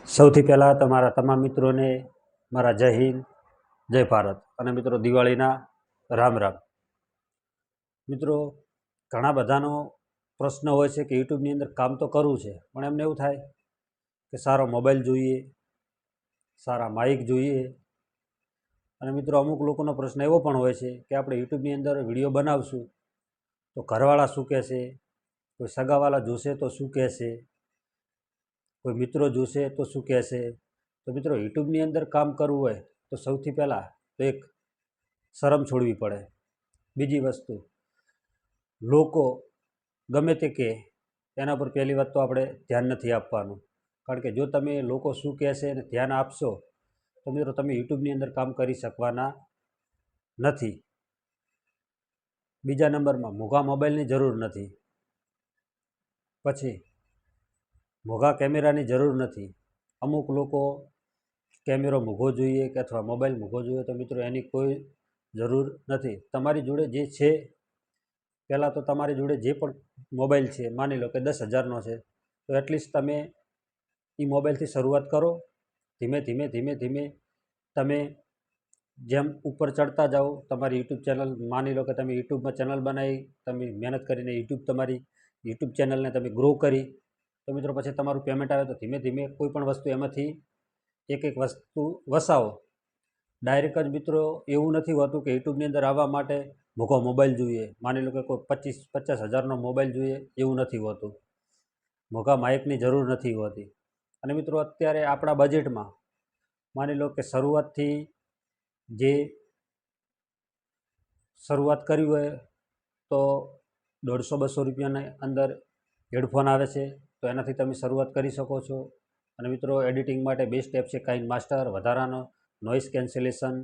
સૌથી પહેલાં તમારા તમામ મિત્રોને મારા જય હિન્દ, જય ભારત અને મિત્રો દિવાળીના રામ રામ. મિત્રો, ઘણા બધાનો પ્રશ્ન હોય છે કે યુટ્યુબની અંદર કામ તો કરવું છે, પણ એમને એવું થાય કે સારો મોબાઈલ જોઈએ, સારા માઇક જોઈએ. અને મિત્રો, અમુક લોકોનો પ્રશ્ન એવો પણ હોય છે કે આપણે યુટ્યુબની અંદર વિડીયો બનાવશું તો ઘરવાળા શું કહેશે, કોઈ સગાવાલા જોશે તો શું કહેશે, કોઈ મિત્રો જોશે તો શું કહેશે. તો મિત્રો, યુટ્યુબની અંદર કામ કરવું હોય તો સૌથી પહેલાં તો એક શરમ છોડવી પડે. બીજી વસ્તુ, લોકો ગમે તે કહે એના પર પહેલી વાત તો આપણે ધ્યાન નથી આપવાનું, કારણ કે જો તમે લોકો શું કહેશે અને ધ્યાન આપશો તો મિત્રો તમે યુટ્યુબની અંદર કામ કરી શકવાના નથી. બીજા નંબરમાં, મોંઘા મોબાઈલની જરૂર નથી. પછી મોંઘા કેમેરાની જરૂર નથી. અમુક લોકો કેમેરો મોંઘો જોઈએ કે અથવા મોબાઈલ મોંઘો જોઈએ, તો મિત્રો એની કોઈ જરૂર નથી. તમારી જોડે જે છે, પહેલાં તો તમારી જોડે જે પણ મોબાઈલ છે, માની લો કે 10,000નો છે, તો એટલીસ્ટ તમે એ મોબાઈલથી શરૂઆત કરો. ધીમે ધીમે ધીમે ધીમે તમે જેમ ઉપર ચડતા જાઓ, તમારી યુટ્યુબ ચેનલ, માની લો કે તમે યુટ્યુબમાં ચેનલ બનાવી, તમે મહેનત કરીને તમારી યુટ્યુબ ચેનલને તમે ગ્રો કરી, તો મિત્રો પછી તમારું પેમેન્ટ આવે તો ધીમે ધીમે કોઈ પણ વસ્તુ એમાંથી એક એક વસ્તુ વસાવો. ડાયરેક્ટ જ મિત્રો એવું નથી હોતું કે યુટ્યુબની અંદર આવવા માટે મોંઘો મોબાઈલ જોઈએ, માની લો કે કોઈ 50,000નો મોબાઈલ જોઈએ, એવું નથી હોતું. મોંઘા માઇકની જરૂર નથી હોતી. અને મિત્રો, અત્યારે આપણા બજેટમાં માની લો કે શરૂઆત કરવી હોય તો 150-200 રૂપિયાની અંદર હેડફોન આવે છે, તો એનાથી તમે શરૂઆત કરી શકો છો. અને મિત્રો, એડિટિંગ માટે બેસ્ટ એપ છે કાઇનમાસ્ટર. વધારાનો નોઇઝ કેન્સલેશન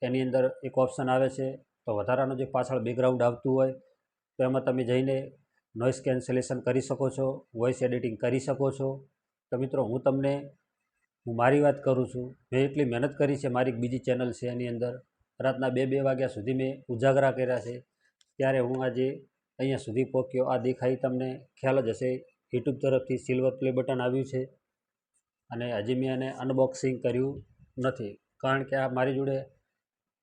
એની અંદર એક ઓપ્શન આવે છે, તો વધારાનું જે પાછળ બેકગ્રાઉન્ડ આવતું હોય તો એમાં તમે જઈને નોઇઝ કેન્સલેશન કરી શકો છો, વોઇસ એડિટિંગ કરી શકો છો. તો મિત્રો, હું મારી વાત કરું છું. મેં એટલી મહેનત કરી છે, મારી બીજી ચેનલ છે એની અંદર રાતના 2-2 વાગ્યા સુધી મેં ઉજાગરા કર્યા છે, ત્યારે હું આજે અહીંયા સુધી પહોંચ્યો. આ દેખાઈ તમને ખ્યાલ જ હશે, યુટ્યુબ તરફથી સિલ્વર પ્લે બટન આવ્યું છે અને હજી મેં એને અનબોક્સિંગ કર્યું નથી, કારણ કે આ મારી જોડે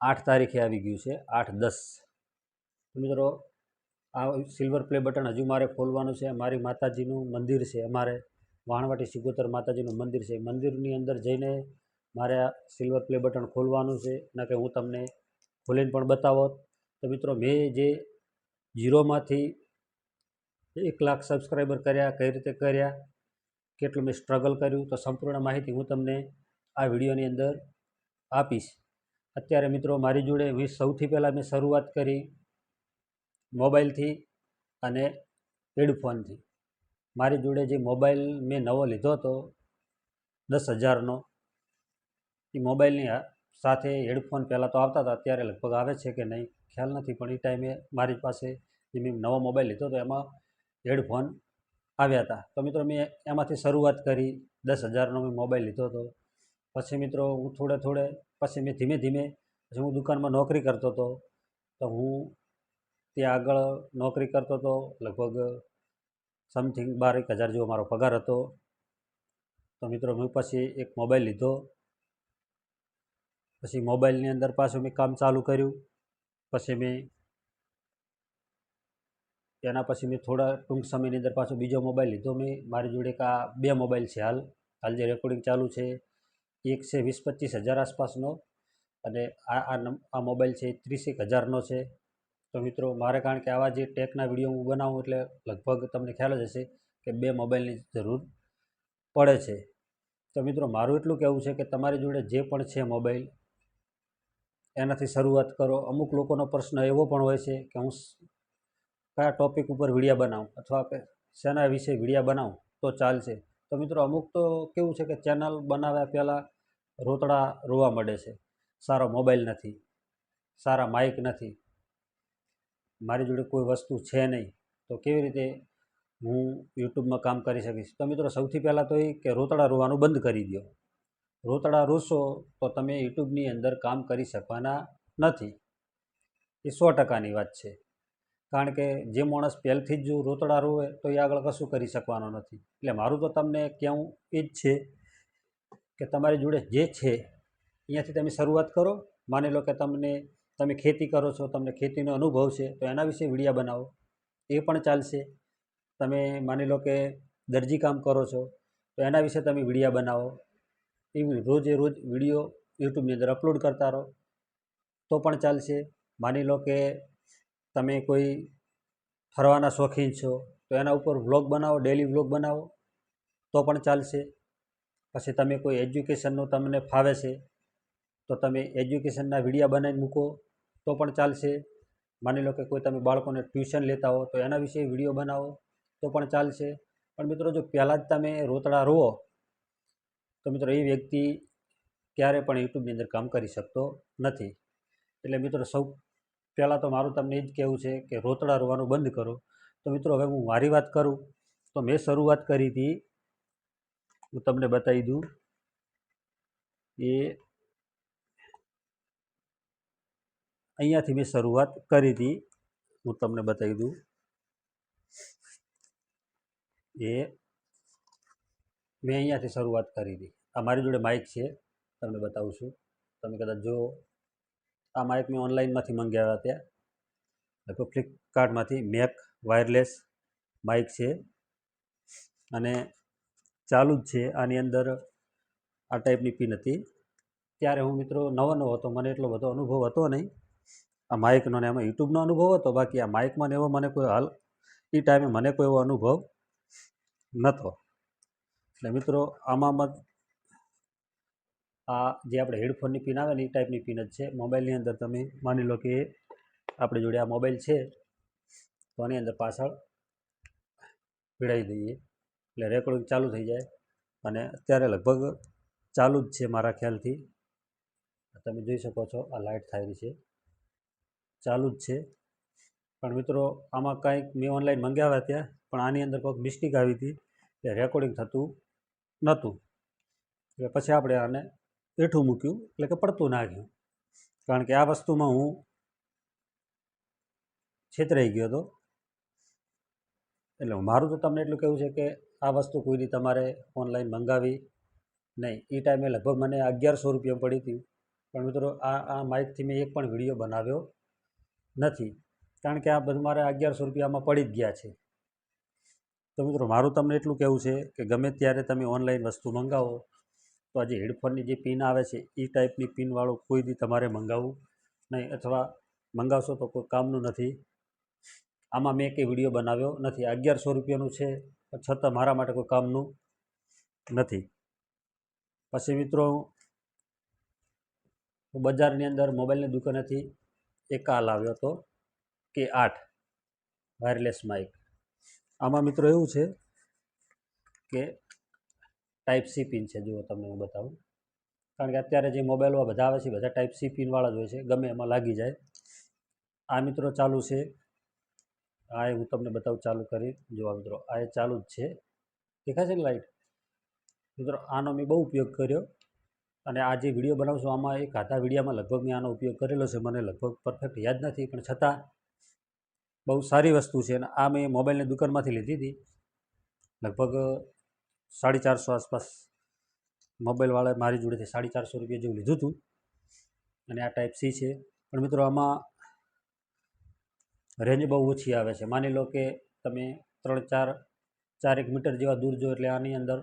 8 તારીખે આવી ગયું છે, 8/10. મિત્રો, આ સિલ્વર પ્લે બટન હજુ મારે ખોલવાનું છે. મારી માતાજીનું મંદિર છે, અમારે વાણવાટી સિગોતર માતાજીનું મંદિર છે. મંદિરની અંદર જઈને મારે આ સિલ્વર પ્લે બટન ખોલવાનું છે, ના કે હું તમને ખોલીને પણ બતાવો. તો મિત્રો, મેં જે ઝીરોમાંથી 1 લાખ સબસ્ક્રાઈબર કર્યા, કઈ રીતે કર્યા, કેટલું મેં સ્ટ્રગલ કર્યું, તો સંપૂર્ણ માહિતી હું તમને આ વિડીયોની અંદર આપીશ. અત્યારે મિત્રો, મારી જોડે સૌથી પહેલાં મેં શરૂઆત કરી મોબાઈલથી અને હેડફોનથી. મારી જોડે જે મોબાઈલ મેં નવો લીધો હતો 10,000નો, એ મોબાઈલની સાથે હેડફોન પહેલાં તો આવતા હતા, અત્યારે લગભગ આવે છે કે નહીં ખ્યાલ નથી, પણ એ ટાઈમે મારી પાસે જે મેં નવો મોબાઈલ લીધો હતો એમાં હેડફોન આવ્યા હતા. તો મિત્રો, મેં એમાંથી શરૂઆત કરી. 10,000નો મેં મોબાઈલ લીધો હતો. પછી મિત્રો, હું પછી મેં ધીમે ધીમે, પછી હું દુકાનમાં નોકરી કરતો હતો, તો હું ત્યાં આગળ નોકરી કરતો હતો. લગભગ સમથિંગ 12,000 જેવો મારો પગાર હતો. તો મિત્રો, મેં પછી એક મોબાઈલ લીધો. પછી મોબાઈલની અંદર પાછું મેં કામ ચાલુ કર્યું. એના પછી મેં થોડા ટૂંક સમયની અંદર પાછો બીજો મોબાઈલ લીધો. મારી જોડે આ 2 મોબાઈલ છે હાલ જે રેકોર્ડિંગ ચાલુ છે. એક છે 20-25 હજાર આસપાસનો, અને આ મોબાઈલ છે 30,000નો છે. તો મિત્રો, મારે કારણ કે આવા જે ટેકના વિડીયો હું બનાવું એટલે લગભગ તમને ખ્યાલ જ હશે કે 2 મોબાઈલની જરૂર પડે છે. તો મિત્રો, મારું એટલું કહેવું છે કે તમારી જોડે જે પણ છે મોબાઈલ, એનાથી શરૂઆત કરો. અમુક લોકોનો પ્રશ્ન એવો પણ હોય છે કે હું કયા ટૉપિક ઉપર વિડીયો બનાવું અથવા કે શેના વિશે વિડીયો બનાવું તો ચાલશે. તો મિત્રો, અમુક તો કેવું છે કે ચેનલ બનાવ્યા પહેલાં રોતડા રોવા મળે છે. સારો મોબાઈલ નથી, સારા માઇક નથી, મારી જોડે કોઈ વસ્તુ છે નહીં, તો કેવી રીતે હું યુટ્યુબમાં કામ કરી શકીશ. તો મિત્રો, સૌથી પહેલાં તો એ કે રોતડા રોવાનું બંધ કરી દો. રોતડા રોશો તો તમે યુટ્યુબની અંદર કામ કરી શકવાના નથી. એ 100%ની વાત છે, કારણ કે જે માણસ પહેલથી જ જો રોતડા રોવે તો એ આગળ કશું કરી શકવાનો નથી. એટલે મારું તો તમને કહેવું એ જ છે કે તમારી જોડે જે છે અહીંયાથી તમે શરૂઆત કરો. માની લો કે તમે ખેતી કરો છો, તમને ખેતીનો અનુભવ છે, તો એના વિશે વિડીયો બનાવો, એ પણ ચાલશે. તમે માની લો કે દરજી કામ કરો છો, તો એના વિશે તમે વિડીયો બનાવો. એવી રોજે રોજ વિડીયો યુટ્યુબની અંદર અપલોડ કરતા રહો તો પણ ચાલશે. માની લો કે તમે કોઈ ફરવાના શોખીન છો, તો એના ઉપર વ્લોગ બનાવો, ડેલી વ્લોગ બનાવો તો પણ ચાલશે. પછી તમે કોઈ એજ્યુકેશનનું તમને ફાવે છે તો તમે એજ્યુકેશનના વિડીયો બનાવીને મૂકો તો પણ ચાલશે. માની લો કે કોઈ તમે બાળકોને ટ્યુશન લેતા હો તો એના વિશે વિડીયો બનાવો તો પણ ચાલશે. પણ મિત્રો જો પહેલાં જ તમે રોતડા રોવો તો મિત્રો એ વ્યક્તિ ક્યારે પણ યુટ્યુબની અંદર કામ કરી શકતો નથી. એટલે મિત્રો સૌ પહેલાં તો મારું તમને એ જ કહેવું છે કે રોતડા રોવાનું બંધ કરો. તો મિત્રો હવે હું મારી વાત કરું તો મેં શરૂઆત કરી હતી, હું તમને બતાવી દઉં એ અહીંયાથી મેં શરૂઆત કરી હતી, હું તમને બતાવી દઉં એ મેં અહીંયાથી શરૂઆત કરી હતી. આ મારી જોડે માઇક છે, તમને બતાવું છું. તમે કદાચ જો આ માઇક મેં ઓનલાઈનમાંથી મંગાવ્યા હતા, લગભગ ફ્લિપકાર્ટમાંથી. મેક વાયરલેસ માઇક છે અને ચાલુ જ છે. આની અંદર આ ટાઈપની પિન હતી. ત્યારે હું મિત્રો નવો હતો, મને એટલો બધો અનુભવ હતો નહીં આ માઇકનો ને એમાં યુટ્યુબનો અનુભવ હતો. બાકી આ માઇકમાં ને એવો મને કોઈ હાલ એ ટાઈમે મને કોઈ એવો અનુભવ નહોતો. એટલે મિત્રો આમાં આ જે આપણે હેડફોનની પિન આવે ને એ ટાઈપની પિન જ છે. મોબાઈલની અંદર તમે માની લો કે આપણી જોડે આ મોબાઈલ છે તો આની અંદર પાછળ ભીડાવી દઈએ એટલે રેકોર્ડિંગ ચાલુ થઈ જાય. અને અત્યારે લગભગ ચાલુ જ છે મારા ખ્યાલથી. તમે જોઈ શકો છો આ લાઇટ થાય રહી છે, ચાલુ જ છે. પણ મિત્રો આમાં કાંઈક મેં ઓનલાઈન મંગાવ્યા ત્યાં પણ આની અંદર કોઈક મિસ્ટેક આવી હતી એટલે રેકોર્ડિંગ થતું નહોતું. એટલે પછી આપણે આને હેઠું મૂક્યું, એટલે કે પડતું નાખ્યું. કારણ કે આ વસ્તુમાં હું છેતરાઈ ગયો હતો. એટલે મારું તો તમને એટલું કહેવું છે કે આ વસ્તુ કોઈ દી તમારે ઓનલાઈન મંગાવી નહીં. એ ટાઈમે લગભગ મને 1100 રૂપિયા પડી હતી. પણ મિત્રો આ માઇકથી મેં એક પણ વિડીયો બનાવ્યો નથી, કારણ કે આ બધું મારે 1100 રૂપિયામાં પડી જ ગયા છે. તો મિત્રો મારું તમને એટલું કહેવું છે કે ગમે ત્યારે તમે ઓનલાઈન વસ્તુ મંગાવો તો આ જે હેડફોનની જે પિન આવે છે એ ટાઈપની પિનવાળું કોઈ દી તમારે મંગાવવું નહીં, અથવા મંગાવશો તો કોઈ કામનું નથી. આમાં મેં કંઈ વિડીયો બનાવ્યો નથી. 1100 રૂપિયાનું છે છતાં મારા માટે કોઈ કામનું નથી. પછી મિત્રો હું બજારની અંદર મોબાઈલની દુકાનેથી એક આ લાવ્યો હતો K8 વાયરલેસ માઇક. આમાં મિત્રો એવું છે કે ટાઈપ સી પિન છે. જુઓ તમને હું બતાવું, કારણ કે અત્યારે જે મોબાઈલમાં બધા આવે છે બધા ટાઈપ સી પિનવાળા જ હોય છે, ગમે એમાં લાગી જાય. આ મિત્રો ચાલુ છે, આ હું તમને બતાવું ચાલુ કરી. જોવા મિત્રો આ એ ચાલુ જ છે, દેખાય છે ને લાઈટ. મિત્રો આનો મેં બહુ ઉપયોગ કર્યો અને આ જે વિડીયો બનાવું છું આમાં એક આધા વિડીયોમાં લગભગ મેં આનો ઉપયોગ કરેલો છે. મને લગભગ પરફેક્ટ યાદ નથી, પણ છતાં બહુ સારી વસ્તુ છે. અને આ મેં મોબાઈલની દુકાનમાંથી લીધી હતી, લગભગ 450 આસપાસ. મોબાઈલવાળાએ મારી જોડેથી 450 રૂપિયા જેવું લીધું હતું. અને આ ટાઈપ સી છે. પણ મિત્રો આમાં રેન્જ બહુ ઓછી આવે છે. માની લો કે તમે 3-4 મીટર જેવા દૂર જો એટલે આની અંદર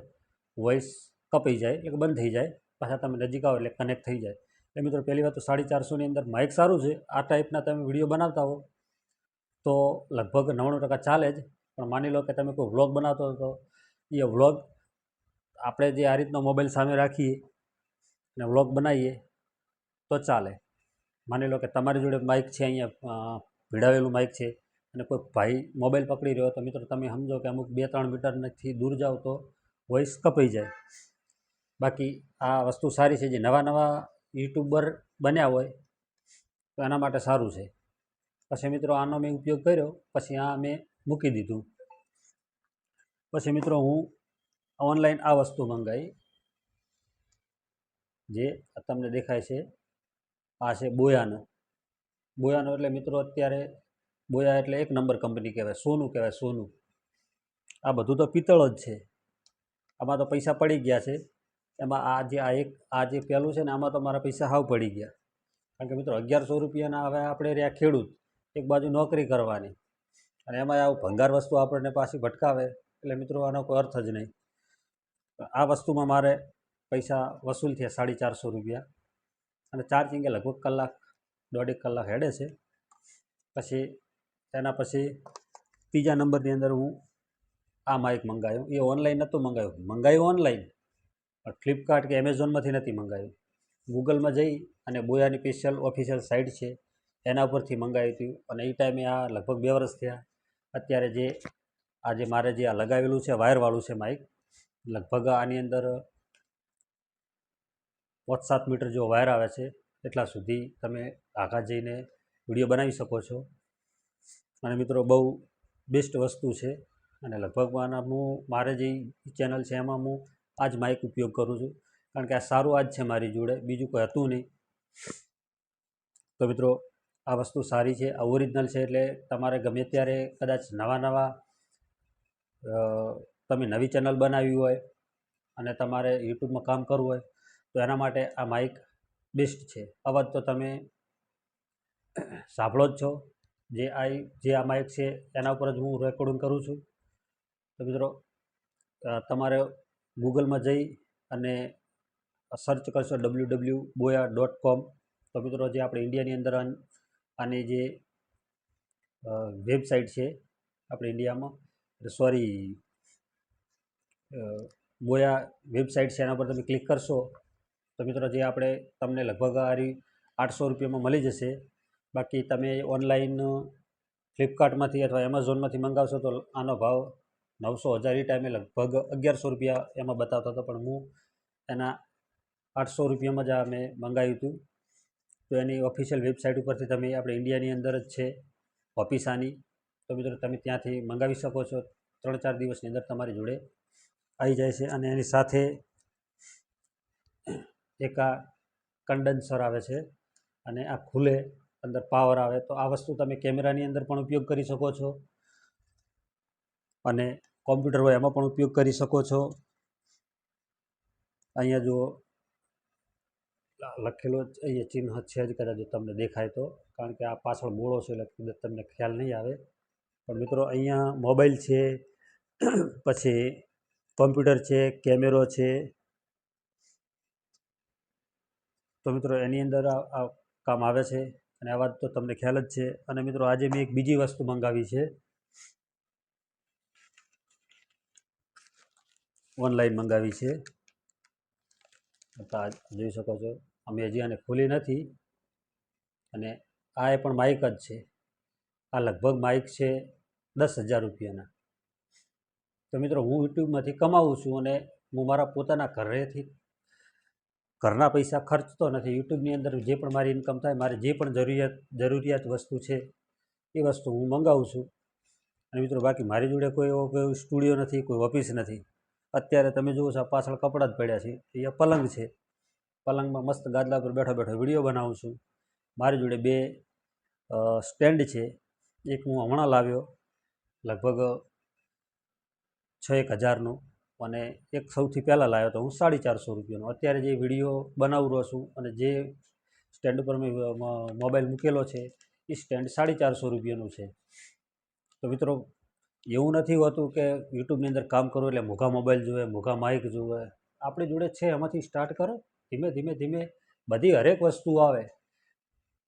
વોઇસ કપાઈ જાય, એટલે બંધ થઈ જાય. પાછા તમે નજીક આવો એટલે કનેક્ટ થઈ જાય. એટલે મિત્રો પહેલી વાત તો 450ની અંદર માઇક સારું છે. આ ટાઈપના તમે વિડીયો બનાવતા હો તો લગભગ 99% ચાલે જ. પણ માની લો કે તમે કોઈ વ્લોગ બનાવતો હો તો એ વ્લોગ આપણે જે આ રીતનો મોબાઈલ સામે રાખીએ અને વ્લોગ બનાવીએ તો ચાલે. માની લો કે તમારી જોડે માઇક છે, અહીંયા ભીડાવેલું માઇક છે અને કોઈ ભાઈ મોબાઈલ પકડી રહ્યો તો મિત્રો તમે સમજો કે અમુક 2-3 મીટરથી દૂર જાઓ તો વોઇસ કપાઈ જાય. બાકી આ વસ્તુ સારી છે. જે નવા યુટ્યુબર બન્યા હોય તો એના માટે સારું છે. પછી મિત્રો આનો મેં ઉપયોગ કર્યો, પછી આ મેં મૂકી દીધું. પછી મિત્રો હું ઓનલાઈન આ વસ્તુ મંગાવી, જે તમને દેખાય છે. આ છે બોયાનો એટલે મિત્રો અત્યારે બોયા એટલે 1 નંબર કંપની કહેવાય, સોનું કહેવાય, સોનું. આ બધું તો પિત્તળ જ છે, આમાં તો પૈસા પડી ગયા છે. એમાં આ જે પહેલું છે ને આમાં તો મારા પૈસા હાવ પડી ગયા. કારણ કે મિત્રો 1100 રૂપિયાના હવે આપણે રહ્યા ખેડૂત, એક બાજુ નોકરી કરવાની અને એમાં આવું ભંગાર વસ્તુ આપણને પાછી ભટકાવે એટલે મિત્રો આનો કોઈ અર્થ જ નહીં. આ વસ્તુમાં મારે પૈસા વસૂલ થયા 450 રૂપિયા અને ચાર્જિંગે લગભગ દોઢેક કલાક હેડે છે. પછી એના પછી ત્રીજા નંબરની અંદર હું આ માઇક મંગાવ્યું. એ ઓનલાઈન નહોતું મંગાવ્યું ઓનલાઈન, પણ ફ્લિપકાર્ટ કે એમેઝોનમાંથી નથી મંગાવ્યું. ગૂગલમાં જઈ અને બોયાની સ્પેશિયલ ઓફિશિયલ સાઇટ છે એના ઉપરથી મંગાવ્યું હતું. અને એ ટાઈમે આ લગભગ 2 વર્ષ થયા. અત્યારે આજે મારે જે આ લગાવેલું છે વાયરવાળું છે માઇક, લગભગ આની અંદર 5-7 મીટર જેવો વાયર આવે છે. એટલા સુધી તમે આગળ જઈને વિડીયો બનાવી શકો છો. અને મિત્રો બહુ બેસ્ટ વસ્તુ છે. અને લગભગ મારે જે ચેનલ છે એમાં હું આ જ માઇક ઉપયોગ કરું છું, કારણ કે આ સારું આ જ છે મારી જોડે, બીજું કોઈ હતું નહીં. તો મિત્રો આ વસ્તુ સારી છે, આ ઓરિજિનલ છે. એટલે તમારે ગમે ત્યારે કદાચ તમે નવી ચેનલ બનાવી હોય અને તમારે યુટ્યુબમાં કામ કરવું હોય તો એના માટે આ માઇક બેસ્ટ છે. અવાજ તો તમે સાંભળો જ છો. જે આ માઇક છે એના ઉપર જ હું રેકોર્ડિંગ કરું છું. તો મિત્રો તમારે ગૂગલમાં જઈ અને સર્ચ કરશો www.boya.com. તો મિત્રો જે આપણે ઇન્ડિયાની અંદર આની જે વેબસાઇટ છે આપણે ઇન્ડિયામાં, બોયા વેબસાઇટ છે, એના પર તમે ક્લિક કરશો તો મિત્રો જે તમને લગભગ 800 રૂપિયામાં મળી જશે. બાકી તમે ઓનલાઈન ફ્લિપકાર્ટમાંથી અથવા એમેઝોનમાંથી મંગાવશો તો આનો ભાવ 900-1000 એ ટાઈમે લગભગ 1100 રૂપિયા એમાં બતાવતો હતો, પણ હું એના 800 રૂપિયામાં જ મેં મંગાવ્યું હતું. તો એની ઓફિશિયલ વેબસાઇટ ઉપરથી તમે આપણે ઇન્ડિયાની અંદર જ છે ઓફિસ આની, તો મિત્રો તમે ત્યાંથી મંગાવી શકો છો. 3-4 દિવસની અંદર તમારી જોડે આવી જાય છે. અને એની સાથે એક આ કન્ડન્સર આવે છે અને આ ખુલે, અંદર પાવર આવે. તો આ વસ્તુ તમે કેમેરાની અંદર પણ ઉપયોગ કરી શકો છો અને કોમ્પ્યુટર હોય એમાં પણ ઉપયોગ કરી શકો છો. અહીંયા જો લખેલો અહીંયા ચિહ્ન છે જ, કદાચ તમને દેખાય તો, કારણ કે આ પાછળ બોળો છે એટલે તમને ખ્યાલ નહીં આવે. પણ મિત્રો અહીંયા મોબાઈલ છે, પછી કોમ્પ્યુટર છે, કેમેરો છે. તો મિત્રો એની અંદર આ કામ આવે છે અને આ વાત તો તમને ખ્યાલ જ છે. અને મિત્રો આજે મેં એક બીજી વસ્તુ મંગાવી છે, ઓનલાઈન મંગાવી છે. જોઈ શકો છો, અમે હજી આને ખોલી નથી. અને આ પણ માઇક જ છે. આ લગભગ માઇક છે 10,000 રૂપિયાના. તો મિત્રો હું યુટ્યુબમાંથી કમાવું છું અને હું મારા પોતાના ઘરના પૈસા ખર્ચતો નથી. યુટ્યુબની અંદર જે પણ મારી ઇન્કમ થાય, મારે જે પણ જરૂરિયાત વસ્તુ છે એ વસ્તુ હું મંગાવું છું. અને મિત્રો બાકી મારી જોડે કોઈ સ્ટુડિયો નથી, કોઈ ઓફિસ નથી. અત્યારે તમે જુઓ છો પાછળ કપડાં જ પડ્યા છે, અહીંયા પલંગ છે. પલંગમાં મસ્ત ગાદલા પર બેઠો વિડીયો બનાવું છું. મારી જોડે 2 સ્ટેન્ડ છે. એક હું હમણાં લાવ્યો લગભગ 6-1 હજારનું, અને એક સૌથી પહેલાં લાવ્યો તો હું 450 રૂપિયાનો. અત્યારે જે વિડીયો બનાવું રહ્યો છું અને જે સ્ટેન્ડ ઉપર મેં મોબાઈલ મૂકેલો છે એ સ્ટેન્ડ 450 રૂપિયાનું છે. તો મિત્રો એવું નથી હોતું કે યુટ્યુબની અંદર કામ કરવું એટલે મોંઘા મોબાઈલ જોઈએ, મોંઘા માઇક જોઈએ. આપણી જોડે છે એમાંથી સ્ટાર્ટ કરો. ધીમે ધીમે બધી હરેક વસ્તુ આવે.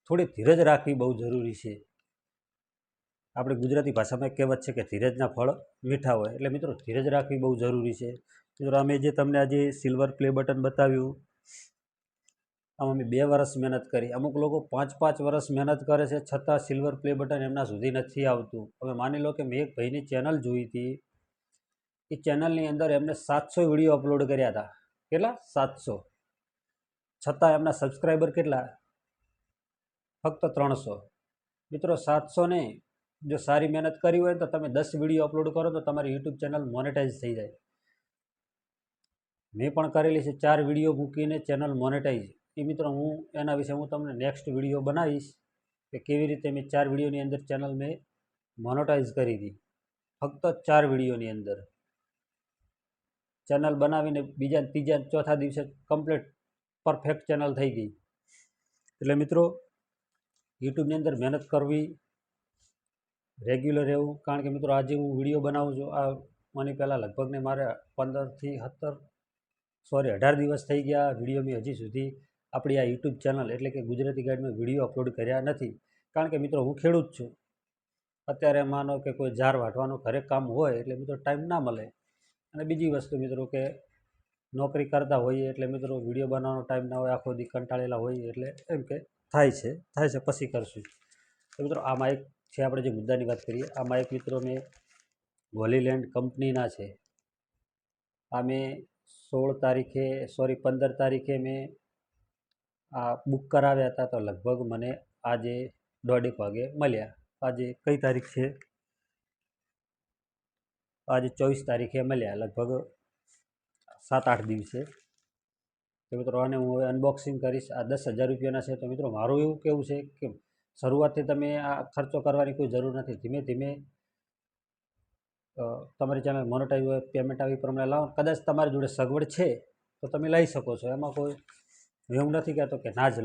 થોડી ધીરજ રાખવી બહુ જરૂરી છે. આપણે ગુજરાતી ભાષામાં એક કહેવત છે કે ધીરજના ફળ મીઠા હોય. એટલે મિત્રો ધીરજ રાખવી બહુ જરૂરી છે. મિત્રો અમે જે તમને આજે સિલ્વર પ્લે બટન બતાવ્યું, આમાં અમે 2 વર્ષ મહેનત કરી. અમુક લોકો 5-5 વર્ષ મહેનત કરે છે છતાં સિલ્વર પ્લે બટન એમના સુધી નથી આવતું. હવે માની લો કે મેં એક ભાઈની ચેનલ જોઈ હતી, એ ચેનલની અંદર એમને 700 વિડીયો અપલોડ કર્યા હતા. કેટલા? 700. છતાં એમના સબસ્ક્રાઈબર કેટલા? ફક્ત 300. મિત્રો 700 ને જો સારી મહેનત કરી હોય તો તમે 10 વિડીયો અપલોડ કરો તો તમારી યુટ્યુબ ચેનલ મોનેટાઈઝ થઈ જાય. મેં પણ કરેલી છે 4 વિડીયો મૂકીને ચેનલ મોનેટાઈઝ. એ મિત્રો એના વિશે હું તમને નેક્સ્ટ વિડીયો બનાવીશ કે કેવી રીતે મેં 4 વિડીયોની અંદર ચેનલ મેં મોનેટાઈઝ કરી હતી. ફક્ત 4 વિડીયોની અંદર ચેનલ બનાવીને બીજા ત્રીજા ચોથા દિવસે કમ્પ્લીટ પરફેક્ટ ચેનલ થઈ ગઈ. એટલે મિત્રો યુટ્યુબની અંદર મહેનત કરવી, રેગ્યુલર રહેવું. કારણ કે મિત્રો આજે હું વિડીયો બનાવું છું, આ મને પહેલાં લગભગને મારે 18 દિવસ થઈ ગયા વિડીયો મેં હજી સુધી આપણી આ યુટ્યુબ ચેનલ એટલે કે ગુજરાતી ગાઈડમાં વિડીયો અપલોડ કર્યા નથી. કારણ કે મિત્રો હું ખેડૂત છું. અત્યારે માનો કે કોઈ ઝાર વાટવાનું ઘરે કામ હોય એટલે મિત્રો ટાઈમ ના મળે. અને બીજી વસ્તુ મિત્રો કે નોકરી કરતા હોઈએ એટલે મિત્રો વિડીયો બનાવવાનો ટાઈમ ના હોય, આખો દી કંટાળેલા હોઈએ એટલે એમ કે થાય છે પછી કરશું. તો મિત્રો આમાં એક છે, આપણે જે મુદ્દાની વાત કરીએ, આમાં એક મિત્રો મેં હોલીલેન્ડ કંપનીના છે. આ મેં 15 તારીખે મેં આ બુક કરાવ્યા હતા. તો લગભગ મને આજે 1:30 વાગે મળ્યા. આજે કઈ તારીખ છે? આજે 24 તારીખે મળ્યા, લગભગ 7-8 દિવસે. તો મિત્રો આને હું હવે અનબોક્સિંગ કરીશ. આ 10,000 રૂપિયાના છે. તો મિત્રો મારું એવું કહેવું છે કે શરૂઆતથી તમે આ ખર્ચો કરવાની કોઈ જરૂર નથી. ધીમે ધીમે તમારી ચેનલ મોનેટાઈઝ હોય, પેમેન્ટ આવી પ્રમાણે લાવો. કદાચ તમારી જોડે સગવડ છે તો તમે લઈ શકો છો. એમાં કોઈ એવું નથી કહેતો કે ના જ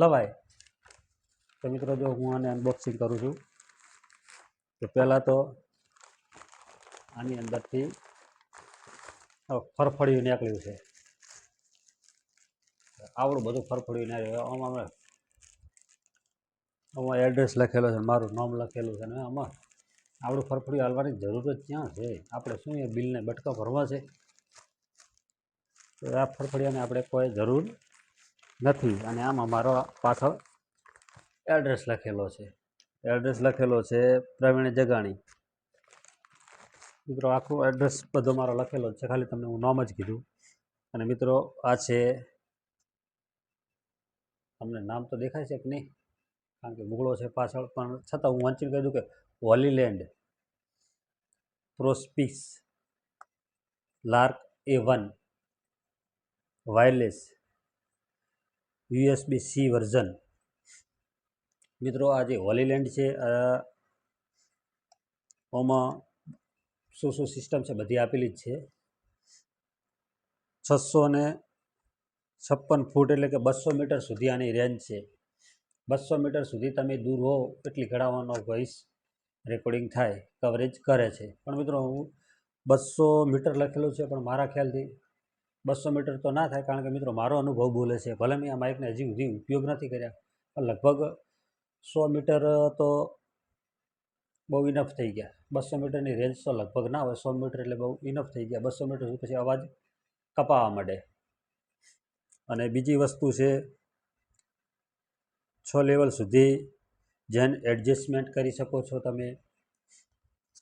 લવાય. તો મિત્રો જો હું આને અનબોક્સિંગ કરું છું તો પહેલાં તો આની અંદરથી ફરફડિયું નીકળ્યું છે. આવડું બધું ફરફડિયું નીકળ્યું. આમાં એડ્રેસ લખેલો છે, મારું નામ લખેલું છે. ને આમાં આવડું ફરફડિયું હાલવાની જરૂર જ ક્યાં છે? આપણે શું એ બિલને બટકા ભરવા છે? તો આ ફરફડિયાને આપણે કોઈ જરૂર નથી. અને આમાં મારો પાછળ એડ્રેસ લખેલો છે પ્રવીણ જગાણી. મિત્રો આખું એડ્રેસ બધો મારો લખેલો છે, ખાલી તમને હું નામ જ કીધું. અને મિત્રો આ છે, તમને નામ તો દેખાય છે કે નહીં? કારણ કે ગુગળો છે પાછળ, પણ છતાં હું વાંચીને કહી દઉં કે હોલીલેન્ડ પ્રોસ્પિક્સ Lark A1 wireless USB-C version. મિત્રો આ જે હોલીલેન્ડ છે આમાં શું સિસ્ટમ છે બધી આપેલી જ છે. 656 ફૂટ એટલે કે 200 મીટર સુધી આની રેન્જ છે. 200 મીટર સુધી તમે દૂર હો એટલી ઘડાવાનો વોઇસ રેકોર્ડિંગ થાય, કવરેજ કરે છે. પણ મિત્રો હું 200 મીટર લખેલું છે, પણ મારા ખ્યાલથી 200 મીટર તો ના થાય. કારણ કે મિત્રો મારો અનુભવ બોલે છે. ભલે મેં આ માઇકને હજી સુધી ઉપયોગ નથી કર્યા, પણ લગભગ 100 મીટર તો બહુ ઇનફ થઈ ગયા. 200 મીટરની રેન્જ તો લગભગ ના હોય. 100 મીટર એટલે બહુ ઇનફ થઈ ગયા. 200 મીટર સુધી પછી અવાજ કપાવા માંડે. અને બીજી વસ્તુ છે, 6 લેવલ સુધી જેન એડજસ્ટમેન્ટ કરી શકો છો તમે.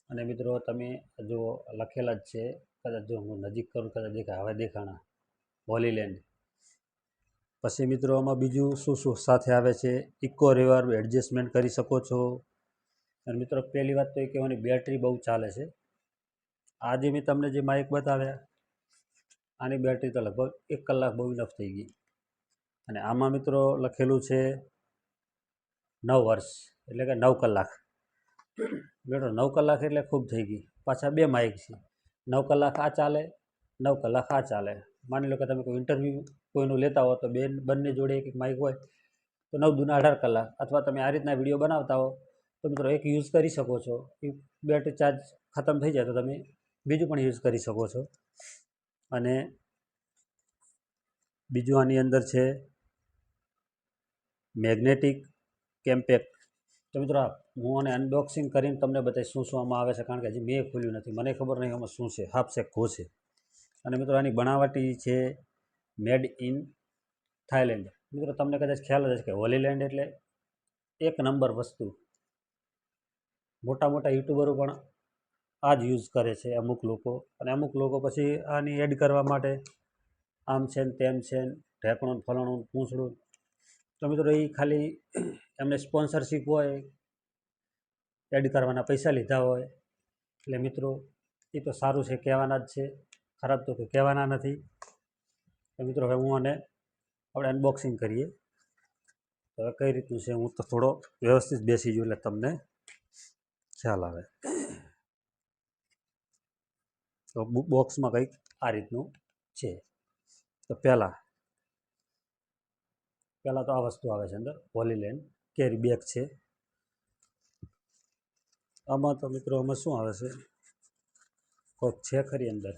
અને મિત્રો તમે જો લખેલા જ છે, કદાચ જો હું નજીક કરું કદાચ દેખાય, હવે દેખાણા હોલીલેન્ડ. પછી મિત્રો આમાં બીજું શું સાથે આવે છે? ઇકો રિવર્બ એડજસ્ટમેન્ટ કરી શકો છો. અને મિત્રો પહેલી વાત તો એ કહેવાની, બેટરી બહુ ચાલે છે. આજે મેં તમને જે માઇક બતાવ્યા આની બેટરી તો લગભગ 1 કલાક બહુ ઇનફ થઈ ગઈ. અને આમાં મિત્રો લખેલું છે 9 વર્ષ એટલે કે 9 કલાક. બેટો 9 કલાક એટલે ખૂબ થઈ ગઈ. પાછા 2 માઇક છે, 9 કલાક આ ચાલે, 9 કલાક આ ચાલે. માની લો કે તમે કોઈ ઇન્ટરવ્યૂ કોઈનું લેતા હો તો બંને જોડે એક માઇક હોય તો 9 દૂના 18 કલાક. અથવા તમે આ રીતના વિડીયો બનાવતા હો તો મિત્રો એક યુઝ કરી શકો છો. એ બેટરી ચાર્જ ખતમ થઈ જાય તો તમે બીજું પણ યુઝ કરી શકો છો. અને બીજું આની અંદર છે મેગ્નેટિક કેમ્પેક્ટ. તો મિત્રો હું આને અનબોક્સિંગ કરીને તમને બતાવીશ શું આમાં આવે છે. કારણ કે હજી મેં ખોલ્યું નથી, મને ખબર નહીં આમાં શું છે, હાફ છે ઘો છે. અને મિત્રો આની બનાવટી છે મેડ ઇન થાઈલેન્ડ. મિત્રો તમને કદાચ ખ્યાલ જ હશે કે હોલીલેન્ડ એટલે 1 નંબર વસ્તુ. મોટા યુટ્યુબરો પણ આ જ યુઝ કરે છે અમુક લોકો. અને અમુક લોકો પછી આની એડ કરવા માટે આમ છે ને તેમ છે ને ઢેકણું ફલાણું પૂંછડું. તો મિત્રો એ ખાલી એમને સ્પોન્સરશિપ હોય, એડ કરવાના પૈસા લીધા હોય. એટલે મિત્રો એ તો સારું છે, કહેવાના જ છે, ખરાબ તો કોઈ કહેવાના નથી. તો મિત્રો હવે હું આને આપણે અનબોક્સિંગ કરીએ. તો હવે કઈ રીતનું છે, હું તો થોડો વ્યવસ્થિત બેસી ગયો એટલે તમને ખ્યાલ આવે. તો બોક્સમાં કંઈક આ રીતનું છે. તો પહેલાં તો આ વસ્તુ આવે છે અંદર, હોલીલેન્ડ કેરી બેગ છે. આમાં તો મિત્રો આમાં શું આવે છે, કોઈક છે ખરી અંદર,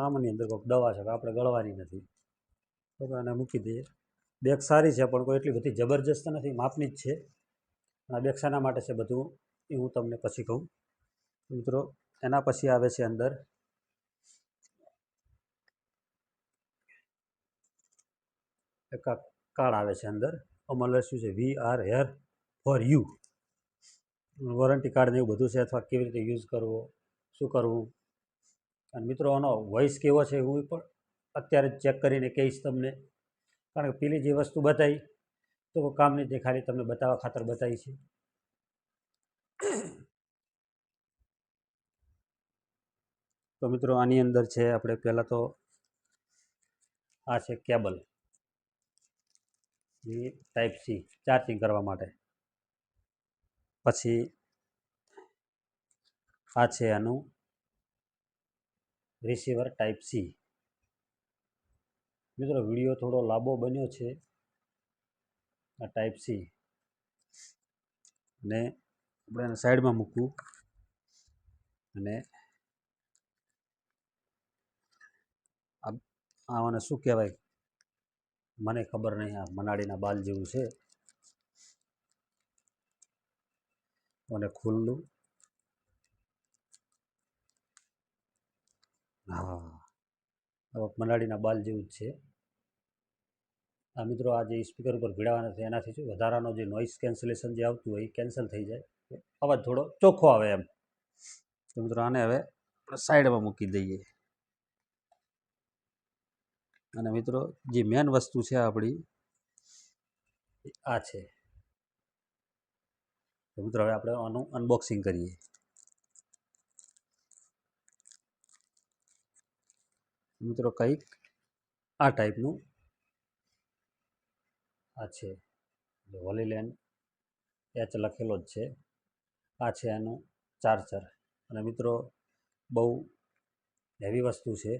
આમાંની અંદર કોઈક દવા છે, આપણે ગળવાની નથી, તો આને મૂકી દઈએ. બેગ સારી છે પણ કોઈ એટલી બધી જબરજસ્ત નથી, માપની જ છે. આ બેગ શાના માટે છે બધું એ હું તમને પછી કહું. મિત્રો એના પછી આવે છે અંદર એક કાર્ડ આવે છે અંદર, આમાં લખ્યું છે we are hair for you, warranty card ને એવું બધું છે, અથવા કેવી રીતે યુઝ કરવો, શું કરવું. અને મિત્રો આનો વોઇસ કેવો છે હું પણ અત્યારે જ ચેક કરીને કહીશ તમને, કારણ કે પેલી જે વસ્તુ બતાવી તો કામ નહીં, તે ખાલી તમને બતાવવા ખાતર બતાવી છે. તો મિત્રો આની અંદર છે આપણે પહેલાં તો આ છે કેબલ, એ ટાઈપ સી ચાર્જિંગ કરવા માટે. પછી આ છે આનું રિસીવર ટાઈપ સી. મિત્રો વિડીયો થોડો લાંબો બન્યો છે, આ ટાઈપ સી ને આપણે એને સાઈડમાં મૂકવું. અને આને શું કહેવાય મને ખબર નહીં, આ મનાડીના બાલ જેવું છે. અને ખુલ્લું, હા મનાડીના બાલ જેવું જ છે. આ મિત્રો આ જે સ્પીકર ઉપર ભીડાવાના છે એનાથી શું વધારાનો જે નોઇઝ કેન્સલેશન જે આવતું હોય એ કેન્સલ થઈ જાય, અવાજ થોડો ચોખ્ખો આવે એમ. તો મિત્રો આને હવે આપણે સાઈડમાં મૂકી દઈએ. અને મિત્રો જે મેન વસ્તુ છે આપણી આ છે. તો મિત્રો હવે આપણે આનું અનબોક્સિંગ કરીએ. મિત્રો કંઈક આ ટાઈપનું આ છે, હોલીલેન્ડ એચ લખેલો જ છે. આ છે આનું ચાર્જર. અને મિત્રો બહુ હેવી વસ્તુ છે,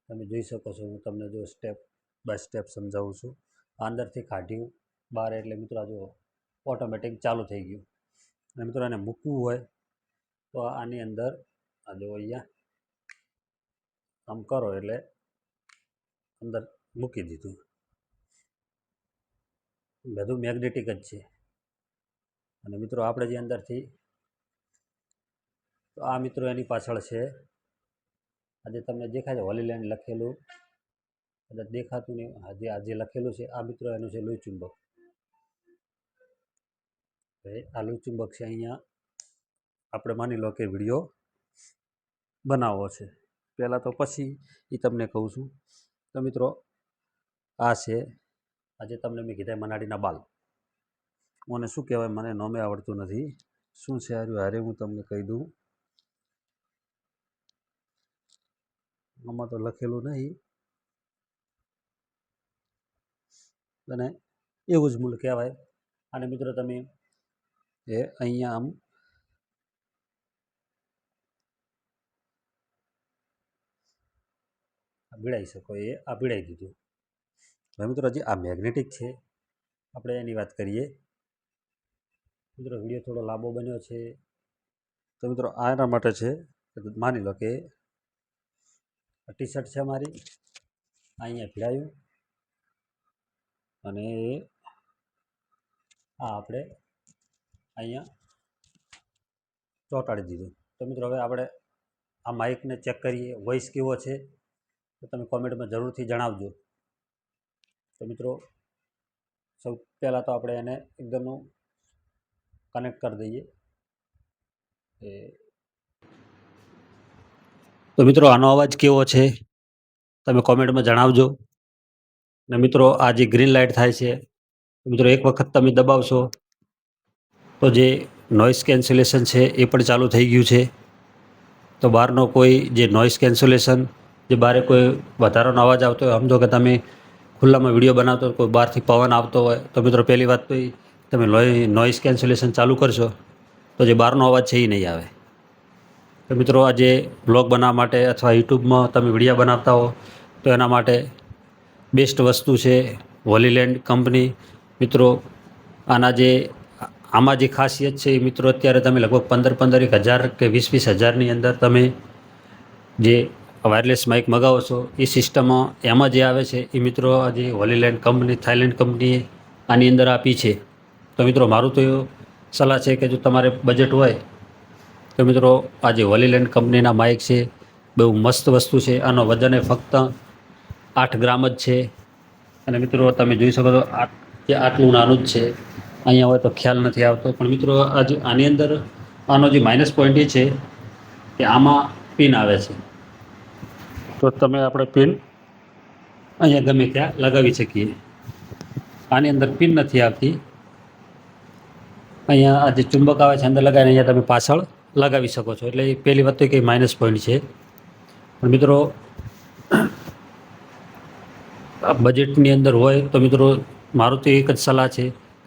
તમે જોઈ શકો છો. હું તમને જો સ્ટેપ બાય સ્ટેપ સમજાવું છું. અંદરથી કાઢ્યું બહાર એટલે મિત્રો આ જો ઓટોમેટિક ચાલુ થઈ ગયું. અને મિત્રો એને મૂકવું હોય તો આની અંદર આ જો અહીંયા આમ કરો એટલે અંદર મૂકી દીધું. બધું મેગ્નેટિક જ છે. અને મિત્રો આપણે જે અંદરથી તો આ મિત્રો એની પાછળ છે, આજે તમને દેખાય છે હોલીલેન્ડ લખેલું, કદાચ દેખાતું નહીં, આજે લખેલું છે આ મિત્રો એનું છે લોહી ચુંબક. આ લોહી ચુંબક છે. અહીંયા આપણે માની લો કે વિડીયો બનાવવો છે પહેલાં, તો પછી એ તમને કહું છું. તો મિત્રો આ છે, આજે તમને મેં કીધા મનાડીના બાલ, મને શું કહેવાય મને નામે આવડતું નથી, શું છે હારે હું તમને કહી દઉં. આમાં તો લખેલું નહીં, અને એવું જ મૂળ કહેવાય. અને મિત્રો તમે એ અહીંયા આમ ભીડાઈ શકો, એ આ ભીડાઈ દીધું. હવે મિત્રો હજી આ મેગ્નેટિક છે, આપણે એની વાત કરીએ. મિત્રો વિડીયો થોડો લાંબો બન્યો છે, તો મિત્રો આના માટે છે. માની લો કે ટી શર્ટ છે મારી, અહીંયા ભીડાયું અને આ આપણે અહીંયા ચોંટાડી દીધું. તો મિત્રો હવે આપણે આ માઇકને ચેક કરીએ, વોઇસ કેવો છે, તો તમે કોમેન્ટમાં જરૂરથી જણાવજો. તો મિત્રો સૌ પહેલાં તો આપણે એને એકદમ કનેક્ટ કરી દઈએ. તો મિત્રો આનો અવાજ કેવો છે તમે કોમેન્ટમાં જણાવજો. ને મિત્રો આ જે ગ્રીન લાઇટ થાય છે, મિત્રો એક વખત તમે દબાવશો તો જે નોઇઝ કેન્સલેશન છે એ પણ ચાલુ થઈ ગયું છે. તો બહારનો કોઈ જે નોઇઝ કેન્સલેશન, જે બહાર કોઈ વધારાનો અવાજ આવતો હોય, સમજો કે તમે ખુલ્લામાં વિડીયો બનાવતો હોય, કોઈ બહારથી પવન આવતો હોય, તો મિત્રો પહેલી વાત તો તમે નોઇઝ કેન્સલેશન ચાલુ કરશો તો જે બહારનો અવાજ છે એ નહીં આવે. તો મિત્રો આજે બ્લોગ બનાવવા માટે અથવા યુટ્યુબમાં તમે વિડીયો બનાવતા હો તો એના માટે બેસ્ટ વસ્તુ છે હોલીલેન્ડ કંપની. મિત્રો આમાં જે ખાસિયત છે એ મિત્રો અત્યારે તમે લગભગ 15,000 કે 20,000ની અંદર તમે જે વાયરલેસ માઇક મગાવો છો એ સિસ્ટમ એમાં જે આવે છે એ મિત્રો આજે હોલીલેન્ડ કંપની થાઈલેન્ડ કંપનીએ આની અંદર આપી છે. તો મિત્રો મારું તો એવું સલાહ છે કે જો તમારે બજેટ હોય તો મિત્રો આજે હોલીલેન્ડ કંપનીના માઇક છે, બહુ મસ્ત વસ્તુ છે. આનો વજન ફક્ત 8 ગ્રામ જ છે. અને મિત્રો તમે જોઈ શકો છો આટલું નાનું જ છે. અહીંયા હોય તો ખ્યાલ નથી આવતો, પણ મિત્રો આજે આની અંદર આનો જે માઇનસ પોઈન્ટ એ છે કે આમાં પિન આવે છે. તો તમે આપણે પિન અહીંયા ગમે ત્યાં લગાવી શકીએ. આની અંદર પિન નથી આવતી. અહીંયા આ જે ચુંબક આવે છે અંદર લગાવીને અહીંયા તમે પાછળ લગાવી શકો છો. એટલે એ પહેલી વાત તો કંઈ માઇનસ પોઈન્ટ છે. પણ મિત્રો બજેટની અંદર હોય તો મિત્રો મારું તો એક જ સલાહ છે,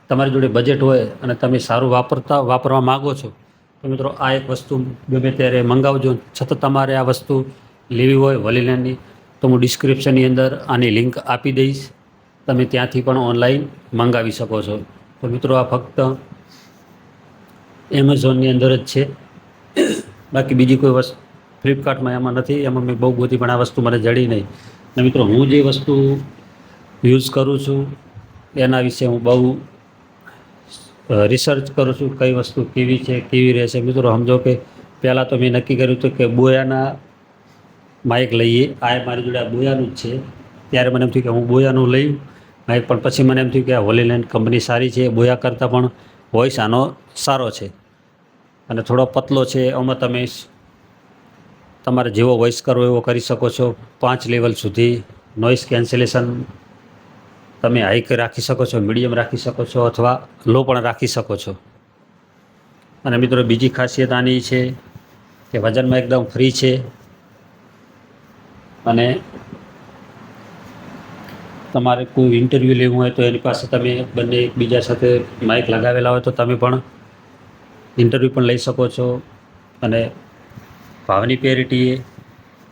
તમારી જોડે બજેટ હોય અને તમે સારું વાપરવા માગો છો તો મિત્રો આ એક વસ્તુ ગમે ત્યારે મંગાવજો. છતાં તમારે આ વસ્તુ લેવી હોય હોલીલેન્ડની તો હું ડિસ્ક્રિપ્શનની અંદર આની લિંક આપી દઈશ, તમે ત્યાંથી પણ ઓનલાઈન મંગાવી શકો છો. તો મિત્રો આ ફક્ત એમેઝોનની અંદર જ છે, બાકી બીજી કોઈ વસ્તુ ફ્લિપકાર્ટમાં એમાં નથી. એમાં મેં બહુ ગોતી પણ આ વસ્તુ મને જડી નહીં. અને મિત્રો હું જે વસ્તુ યુઝ કરું છું એના વિશે હું બહુ રિસર્ચ કરું છું, કઈ વસ્તુ કેવી છે કેવી રહેશે. મિત્રો સમજો કે પહેલાં તો મેં નક્કી કર્યું હતું કે બોયાના માઇક લઈએ. આ મારી જોડે આ બોયાનું જ છે. ત્યારે મને એમ થયું કે હું બોયાનું લઈ માઇક, પણ પછી મને એમ થયું કે આ હોલીલેન્ડ કંપની સારી છે. બોયા કરતાં પણ વોઇસ આનો સારો છે અને થોડો પતલો છે. આમાં તમે તમારે જેવો વોઇસ કરવો એવો કરી શકો છો. 5 લેવલ સુધી નોઇઝ કેન્સલેશન તમે હાઈ રાખી શકો છો, મીડિયમ રાખી શકો છો અથવા લો પણ રાખી શકો છો. અને મિત્રો બીજી ખાસિયત આની છે કે વજનમાં એકદમ ફ્રી છે. અને તમારે કોઈ ઇન્ટરવ્યૂ લેવું હોય તો એની પાસે તમે બંને એકબીજા સાથે માઇક લગાવેલા હોય તો તમે પણ ઇન્ટરવ્યૂ પણ લઈ શકો છો. અને ભાવની પેરિટી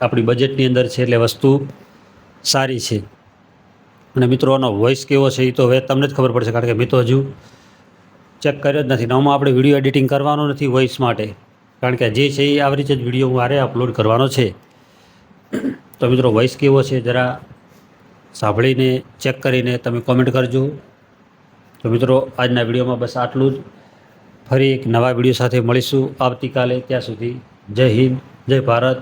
આપણી બજેટની અંદર છે એટલે વસ્તુ સારી છે. અને મિત્રો આનો વોઇસ કેવો છે એ તો હવે તમને જ ખબર પડશે, કારણ કે મેં તો હજુ ચેક કર્યો જ નથી. આમાં આપણે વિડીયો એડિટિંગ કરવાનો નથી વોઇસ માટે, કારણ કે જે છે એ આવી રીતે જ વિડીયો હું આરે અપલોડ કરવાનો છે. તો મિત્રો વોઇસ કેવો છે જરા સાંભળીને ચેક કરીને તમે કોમેન્ટ કરજો. તો મિત્રો આજના વિડીયોમાં બસ આટલું જ. ફરી એક નવા વિડીયો સાથે મળીશું આવતીકાલે. ત્યાં સુધી જય હિન્દ, જય ભારત.